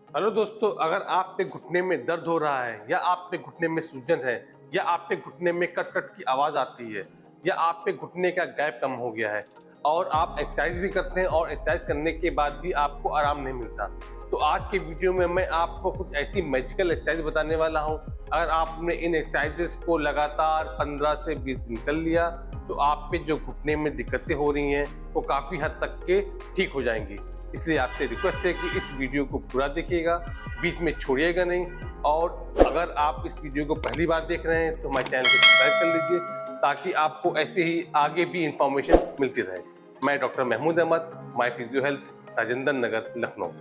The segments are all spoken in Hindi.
हेलो दोस्तों, अगर आप पे घुटने में दर्द हो रहा है या आप पे घुटने में सूजन है या आप पे घुटने में कट कट की आवाज़ आती है या आप पे घुटने का गैप कम हो गया है और आप एक्सरसाइज भी करते हैं और एक्सरसाइज करने के बाद भी आपको आराम नहीं मिलता, तो आज के वीडियो में मैं आपको कुछ ऐसी मैजिकल एक्सरसाइज बताने वाला हूं। अगर आपने इन एक्सरसाइजेस को लगातार 15 से 20 दिन कर लिया तो आप पे जो घुटने में दिक्कतें हो रही हैं वो काफ़ी हद तक के ठीक हो जाएंगी। इसलिए आपसे रिक्वेस्ट है कि इस वीडियो को पूरा देखिएगा, बीच में छोड़िएगा नहीं। और अगर आप इस वीडियो को पहली बार देख रहे हैं तो हमारे चैनल को सब्सक्राइब कर लीजिए ताकि आपको ऐसे ही आगे भी इंफॉर्मेशन मिलती रहे। मैं doctor Mahmood Ahmad, my physio health, Rajendra Nagar, Lucknow.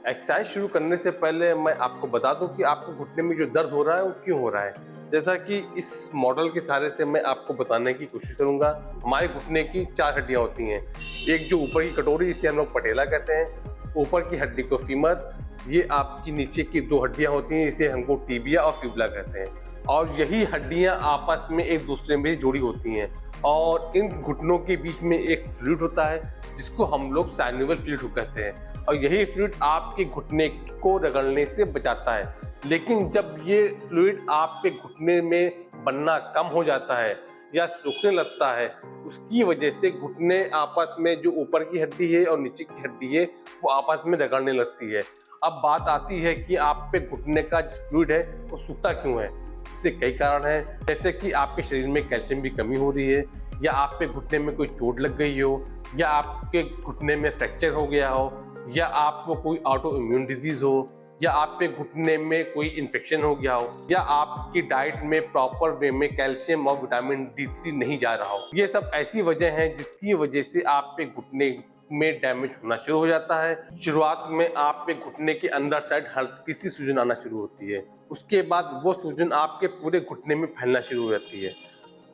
Exercise शुरू करने से पहले मैं आपको बता दूं कि आपको घुटने में जो दर्द हो रहा है वो क्यों हो रहा है। जैसा कि इस मॉडल के सहारे से मैं आपको बताने की कोशिश करूंगा। हमारे घुटने की 4 हड्डियां होती हैं। एक जो ऊपर की कटोरी, इसे हम लोग पटेला कहते हैं, ऊपर की हड्डी को फीमर, ये आपकी नीचे की 2 हड्डियां होती हैं, इसे हमको टीबिया और फिबुला कहते हैं। और यही हड्डियां आपस में एक दूसरे में जुड़ी होती हैं और इन घुटनों के बीच में एक फ्लूइड होता है जिसको हम लोग साइनोवियल फ्लूइड कहते हैं। और यही फ्लूइड आपके घुटने को रगड़ने से बचाता है। लेकिन जब ये फ्लूइड आपके घुटने में बनना कम हो जाता है या सूखने लगता है, उसकी वजह से घुटने आपस में, जो ऊपर की हड्डी है और नीचे की हड्डी है, वो आपस में रगड़ने लगती है। अब बात आती है कि आप पे घुटने का जो फ्लूइड है वो सूखता क्यों है। इससे कई कारण हैं, जैसे कि आपके शरीर में कैल्शियम की कमी हो रही है, या आप पे घुटने में कोई चोट लग गई हो, या आपके घुटने में फ्रैक्चर हो गया हो, या आपको कोई ऑटो इम्यून डिजीज हो, या आप पे घुटने में कोई इन्फेक्शन हो गया हो, या आपकी डाइट में प्रॉपर वे में कैल्शियम और विटामिन D3 नहीं जा रहा हो। ये सब ऐसी वजह हैं जिसकी वजह से आप पे घुटने में डैमेज होना शुरू हो जाता है। शुरुआत में आप पे घुटने के अंदर साइड हल्की सी सूजन आना शुरू होती है, उसके बाद वो सूजन आपके पूरे घुटने में फैलना शुरू हो जाती है।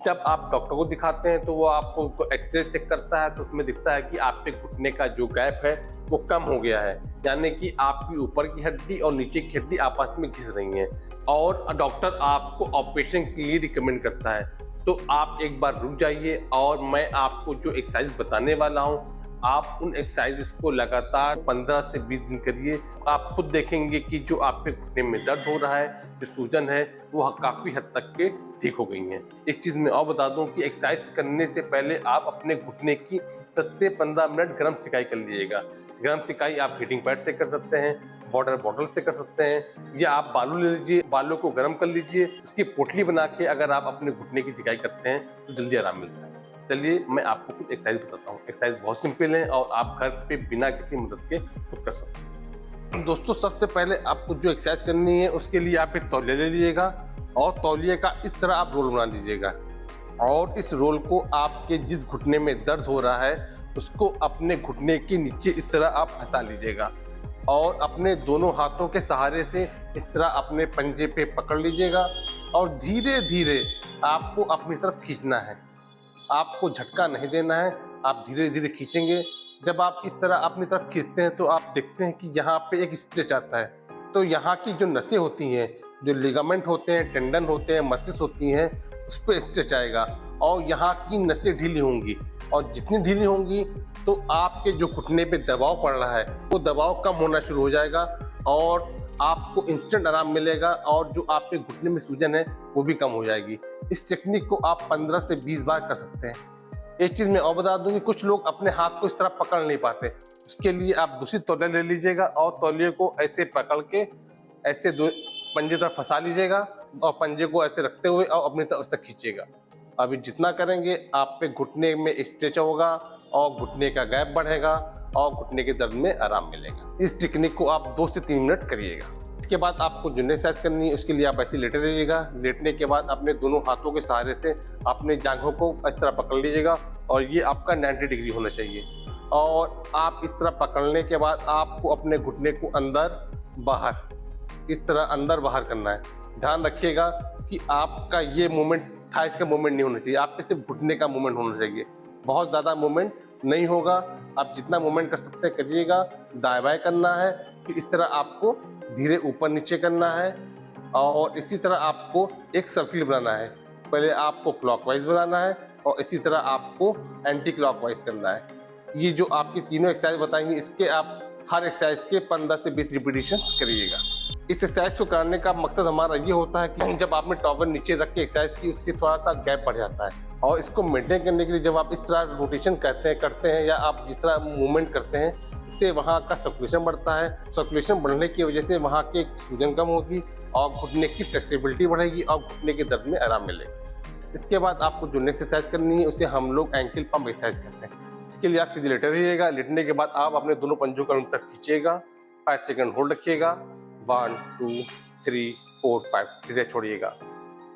जब आप डॉक्टर को दिखाते हैं तो वो आपको एक्सरे चेक करता है, तो उसमें दिखता है कि आपके घुटने का जो गैप है वो कम हो गया है, यानी कि आपकी ऊपर की हड्डी और नीचे की हड्डी आपस में घिस रही हैं और डॉक्टर आपको ऑपरेशन के लिए रिकमेंड करता है। तो आप एक बार रुक जाइए और मैं आपको जो एक्सरसाइज बताने वाला हूँ, आप उन एक्सरसाइजेस को लगातार 15 से 20 दिन करिए। आप खुद देखेंगे कि जो आपके घुटने में दर्द हो रहा है, जो सूजन है, वो काफ़ी हद तक के ठीक हो गई हैं। एक चीज़ मैं और बता दूं कि एक्सरसाइज करने से पहले आप अपने घुटने की 10 से 15 मिनट गर्म सिकाई कर लीजिएगा। गर्म सिकाई आप हीटिंग पैड से कर सकते हैं, वाटर बॉटल से कर सकते हैं, या आप बालू ले लीजिए, बालों को गर्म कर लीजिए, उसकी पोटली बना के अगर आप अपने घुटने की सिकाई करते हैं तो जल्दी आराम मिलता है। चलिए मैं आपको कुछ एक्सरसाइज बताता हूँ। एक्सरसाइज बहुत सिंपल है और आप घर पे बिना किसी मदद के खुद कर सकते हैं। दोस्तों, सबसे पहले आपको जो एक्सरसाइज करनी है उसके लिए आप एक तौलिया ले लीजिएगा और तौलिए का इस तरह आप रोल बना लीजिएगा और इस रोल को आपके जिस घुटने में दर्द हो रहा है उसको अपने घुटने के नीचे इस तरह आप फंसा लीजिएगा और अपने दोनों हाथों के सहारे से इस तरह अपने पंजे पे पकड़ लीजिएगा और धीरे धीरे आपको अपनी तरफ खींचना है। आपको झटका नहीं देना है, आप धीरे धीरे खींचेंगे। जब आप इस तरह अपनी तरफ खींचते हैं तो आप देखते हैं कि यहाँ पे एक स्ट्रेच आता है, तो यहाँ की जो नसें होती हैं, जो लिगामेंट होते हैं, टेंडन होते हैं, मसल्स होती हैं, उस पर स्ट्रेच आएगा और यहाँ की नसें ढीली होंगी और जितनी ढीली होंगी तो आपके जो घुटने पे दबाव पड़ रहा है वो दबाव कम होना शुरू हो जाएगा और आपको इंस्टेंट आराम मिलेगा और जो आपके घुटने में सूजन है वो भी कम हो जाएगी। इस टेक्निक को आप 15 से 20 बार कर सकते हैं। एक चीज़ मैं और बता दूं कि कुछ लोग अपने हाथ को इस तरह पकड़ नहीं पाते, उसके लिए आप दूसरी तौलिया ले लीजिएगा और तौलिए को ऐसे पकड़ के ऐसे दो पंजे तरफ फंसा लीजिएगा और पंजे को ऐसे रखते हुए और अपनी तरफ से खींचिएगा। अभी जितना करेंगे आप पे घुटने में स्ट्रेच होगा और घुटने का गैप बढ़ेगा और घुटने के दर्द में आराम मिलेगा। इस टेक्निक को आप 2 से 3 मिनट करिएगा। इसके बाद आपको जो एक्सरसाइज करनी है उसके लिए आप ऐसे लेटे रहिएगा। लेटने के बाद अपने दोनों हाथों के सहारे से अपने जांघों को इस तरह पकड़ लीजिएगा और ये आपका 90 डिग्री होना चाहिए। और आप इस तरह पकड़ने के बाद आपको अपने घुटने को अंदर बाहर, इस तरह अंदर बाहर करना है। ध्यान रखिएगा कि आपका ये मूवमेंट थाइस का मूवमेंट नहीं होना चाहिए, आपके सिर्फ घुटने का मूवमेंट होना चाहिए। बहुत ज़्यादा मूवमेंट नहीं होगा, आप जितना मूवमेंट कर सकते हैं करिएगा। दाएं बाएं करना है, फिर इस तरह आपको धीरे ऊपर नीचे करना है और इसी तरह आपको एक सर्किल बनाना है। पहले आपको क्लॉकवाइज बनाना है, और इसी तरह आपको एंटी क्लॉकवाइज करना है। ये जो आपकी तीनों एक्सरसाइज बताएंगे, इसके आप हर एक्सरसाइज के 15 से 20 रिपीटिशन करिएगा। इस एक्सरसाइज को कराने का मकसद हमारा ये होता है कि जब आपने टॉवल नीचे रख के एक्सरसाइज की, उससे थोड़ा सा गैप बढ़ जाता है, और इसको मेंटेन करने के लिए जब आप इस तरह रोटेशन करते हैं या आप जिस तरह मूवमेंट करते हैं, इससे वहाँ का सर्कुलेशन बढ़ता है। सर्कुलेशन बढ़ने की वजह से वहाँ की सूजन कम होगी और घुटने की फ्लेक्सिबिलिटी बढ़ेगी और घुटने के दर्द में आराम मिलेगा। इसके बाद आपको जो नेक्स्ट एक्सरसाइज करनी है उसे हम लोग एंकल पंप एक्सरसाइज करते हैं। इसके लिए आप सीधे लेटे रहिएगा। लेटने के बाद आप अपने दोनों पंजों को अंदर तक खींचिएगा, 5 सेकंड होल्ड रखिएगा, 1 2 3 4 5, धीरे छोड़िएगा।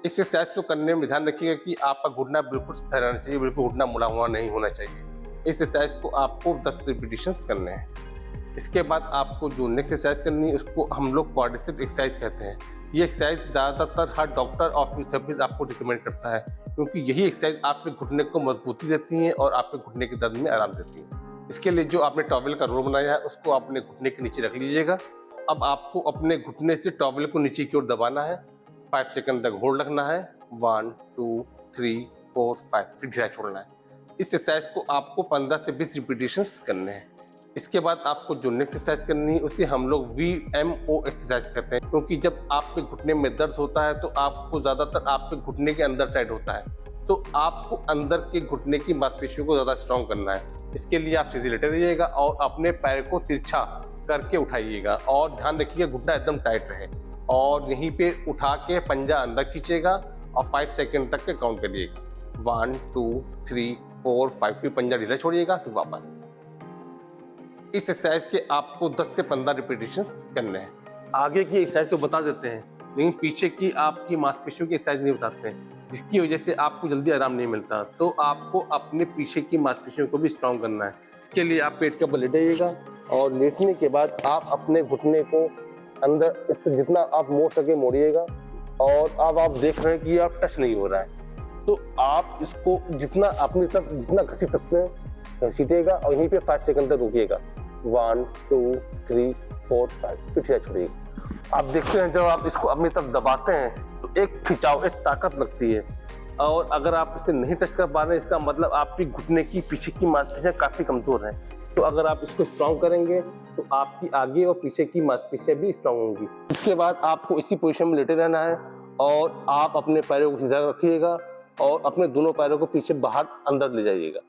इस एक्सरसाइज को करने में ध्यान रखिएगा कि आपका घुटना बिल्कुल सीधा रहना चाहिए, बिल्कुल घुटना मुड़ा हुआ नहीं होना चाहिए। इस एक्सरसाइज को आपको 10 रिपीटिशंस करने हैं। इसके बाद आपको जो नेक्स्ट एक्सरसाइज करनी है उसको हम लोग क्वाड्रिसेप एक्सरसाइज कहते हैं। ये एक्सरसाइज ज़्यादातर हर डॉक्टर और फिजियोथेरेपिस्ट आपको रिकमेंड करता है, क्योंकि यही एक्सरसाइज आपके घुटने को मजबूती देती है और आपके घुटने के दर्द में आराम देती है। इसके लिए जो आपने टॉवल का रोल बनाया है उसको अपने घुटने के नीचे रख लीजिएगा। अब आपको अपने घुटने से टॉवल को नीचे की ओर दबाना है, 5 सेकंड तक होल्ड रखना है, 1 2 3 4 5, फिर धीरे छोड़ना है। इस एक्सरसाइज को आपको 15 से 20 रिपीटिशंस करने हैं। इसके बाद आपको जो नेक्स्ट एक्सरसाइज करनी है उसे हम लोग VMO एक्सरसाइज करते हैं, क्योंकि जब आपके घुटने में दर्द होता है तो आपको ज़्यादातर आपके घुटने के अंदर साइड होता है, तो आपको अंदर के घुटने की मांसपेशियों को ज़्यादा स्ट्रॉन्ग करना है। इसके लिए आप सीधे लेटे रहिएगा और अपने पैर को तिरछा करके उठाइएगा और ध्यान रखिएगा घुटना एकदम टाइट रहे, और यहीं पे उठा के पंजा अंदर खींचेगा और 5 सेकंड तक के काउंट करिएगा, 1 2 3 4 5, फिर पंजा ढीला छोड़िएगा, फिर वापस। इस एक्सरसाइज के आपको 10 से 15 रिपीटिशंस करने हैं। आगे की एक्सरसाइज तो बता देते हैं, लेकिन पीछे की आपकी मांसपेशियों की एक्सरसाइज नहीं बताते हैं, जिसकी वजह से आपको जल्दी आराम नहीं मिलता। तो आपको अपने पीछे की मांसपेशियों को भी स्ट्रॉन्ग करना है। इसके लिए आप पेट के ऊपर लेटिएगा और लेटने के बाद आप अपने घुटने को अंदर जितना आप मोड़ सके मोड़िएगा, और अब आप देख रहे हैं कि आप टच नहीं हो रहा है, तो आप इसको जितना अपनी तरफ जितना घसीट सकते हैं घसीटिएगा और यहीं पे 5 सेकंड तक रुकिएगा, 1 2 3 4 5, फिर धीरे छोड़िएगा। आप देखते हैं जब आप इसको अपनी तरफ दबाते हैं तो एक खिंचाव, एक ताकत लगती है, और अगर आप इसे नहीं टच कर पा रहे हैं इसका मतलब आपकी घुटने की पीछे की मांसपेशियां काफ़ी कमज़ोर हैं। तो अगर आप इसको स्ट्रॉन्ग करेंगे तो आपकी आगे और पीछे की मांसपेशियां भी स्ट्रॉन्ग होंगी। इसके बाद आपको इसी पोजीशन में लेटे रहना है और आप अपने पैरों को सीधा रखिएगा और अपने दोनों पैरों को पीछे बाहर अंदर ले जाइएगा।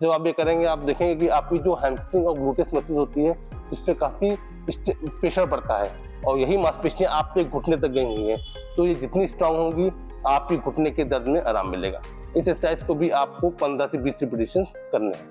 जब आप ये करेंगे आप देखेंगे कि आपकी जो हैमस्ट्रिंग और ग्लूटेस मसल्स होती है इस पर काफ़ी प्रेशर पड़ता है, और यही मांसपेशियां आपके घुटने तक गई हुई हैं, तो ये जितनी स्ट्रांग होंगी आपके घुटने के दर्द में आराम मिलेगा। इस एक्सरसाइज को भी आपको 15 से 20 रिपीटिशन करने हैं।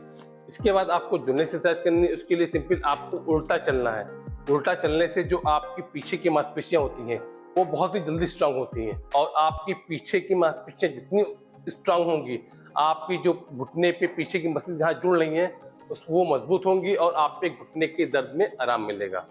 इसके बाद आपको जो नेक्स्ट एक्सरसाइज करनी है उसके लिए सिंपल आपको उल्टा चलना है। उल्टा चलने से जो आपकी पीछे की मांसपेशियां होती हैं वो बहुत ही जल्दी स्ट्रांग होती हैं, और आपकी पीछे की मांसपेशियां जितनी स्ट्रांग होंगी आपकी जो घुटने पे पीछे की मसल जहाँ जुड़ रही हैं वो मजबूत होंगी और आपके घुटने के दर्द में आराम मिलेगा।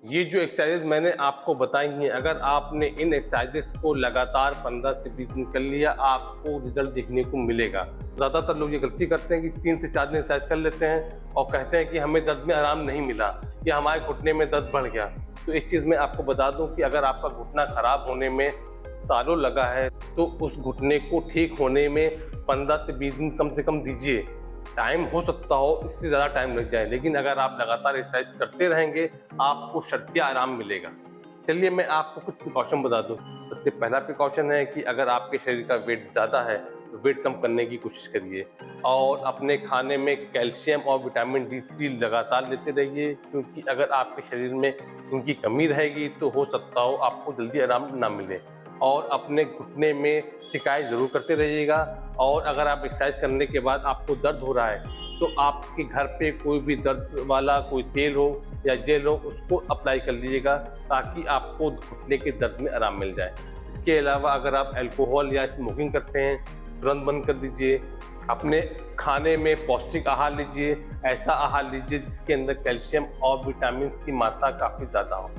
ये जो एक्सरसाइजेज मैंने आपको बताई हैं, अगर आपने इन एक्सरसाइजेस को लगातार 15 से 20 दिन कर लिया आपको रिजल्ट देखने को मिलेगा। ज़्यादातर लोग ये गलती करते हैं कि 3 से 4 दिन एक्सरसाइज कर लेते हैं और कहते हैं कि हमें दर्द में आराम नहीं मिला या हमारे घुटने में दर्द बढ़ गया। तो एक चीज़ मैं आपको बता दूं कि अगर आपका घुटना खराब होने में सालों लगा है तो उस घुटने को ठीक होने में 15 से 20 दिन कम से कम दीजिए। टाइम हो सकता हो इससे ज़्यादा टाइम लग जाए, लेकिन अगर आप लगातार एक्सरसाइज करते रहेंगे आपको शर्तिया आराम मिलेगा। चलिए मैं आपको कुछ प्रिकॉशन बता दूं। सबसे पहला प्रिकॉशन है कि अगर आपके शरीर का वेट ज़्यादा है तो वेट कम करने की कोशिश करिए, और अपने खाने में कैल्शियम और विटामिन D3 लगातार लेते रहिए, क्योंकि अगर आपके शरीर में उनकी कमी रहेगी तो हो सकता हो आपको जल्दी आराम ना मिले। और अपने घुटने में शिकायत ज़रूर करते रहिएगा, और अगर आप एक्सरसाइज करने के बाद आपको दर्द हो रहा है तो आपके घर पे कोई भी दर्द वाला कोई तेल हो या जेल हो उसको अप्लाई कर लीजिएगा, ताकि आपको घुटने के दर्द में आराम मिल जाए। इसके अलावा अगर आप अल्कोहल या स्मोकिंग करते हैं तुरंत बंद कर दीजिए। अपने खाने में पौष्टिक आहार लीजिए, ऐसा आहार लीजिए जिसके अंदर कैल्शियम और विटामिन की मात्रा काफ़ी ज़्यादा हो।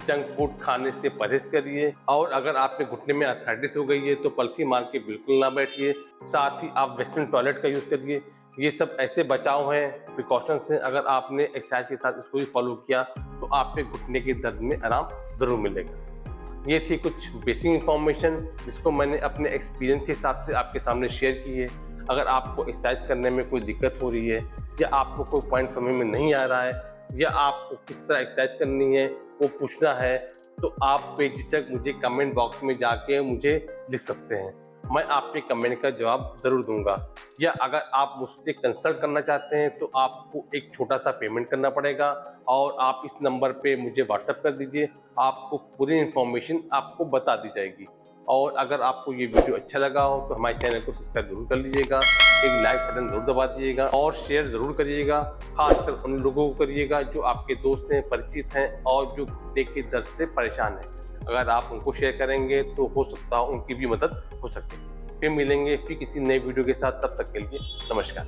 जंक फूड खाने से परहेज करिए, और अगर आपके घुटने में आर्थराइटिस हो गई है तो पलथी मार के बिल्कुल ना बैठिए। साथ ही आप वेस्टर्न टॉयलेट का यूज़ करिए। ये सब ऐसे बचाव हैं, प्रिकॉशंस हैं, अगर आपने एक्सरसाइज के साथ इसको भी फॉलो किया तो आपके घुटने के दर्द में आराम ज़रूर मिलेगा। ये थी कुछ बेसिक इंफॉर्मेशन जिसको मैंने अपने एक्सपीरियंस के हिसाब से आपके सामने शेयर की है। अगर आपको एक्सरसाइज करने में कोई दिक्कत हो रही है या आपको कोई पॉइंट समझ में नहीं आ रहा है या आपको किस तरह एक्सरसाइज करनी है वो पूछना है, तो आप बेझिझक मुझे कमेंट बॉक्स में जाके मुझे लिख सकते हैं। मैं आपके कमेंट का जवाब ज़रूर दूंगा। या अगर आप मुझसे कंसल्ट करना चाहते हैं तो आपको एक छोटा सा पेमेंट करना पड़ेगा और आप इस नंबर पे मुझे व्हाट्सएप कर दीजिए, आपको पूरी इन्फॉर्मेशन आपको बता दी जाएगी। और अगर आपको ये वीडियो अच्छा लगा हो तो हमारे चैनल को सब्सक्राइब जरूर कर लीजिएगा, एक लाइक बटन जरूर दबा दीजिएगा और शेयर ज़रूर करिएगा। खासकर उन लोगों को करिएगा जो आपके दोस्त हैं, परिचित हैं और जो घुटने के दर्द से परेशान हैं। अगर आप उनको शेयर करेंगे तो हो सकता है उनकी भी मदद हो सके। फिर मिलेंगे फिर किसी नए वीडियो के साथ, तब तक के लिए नमस्कार।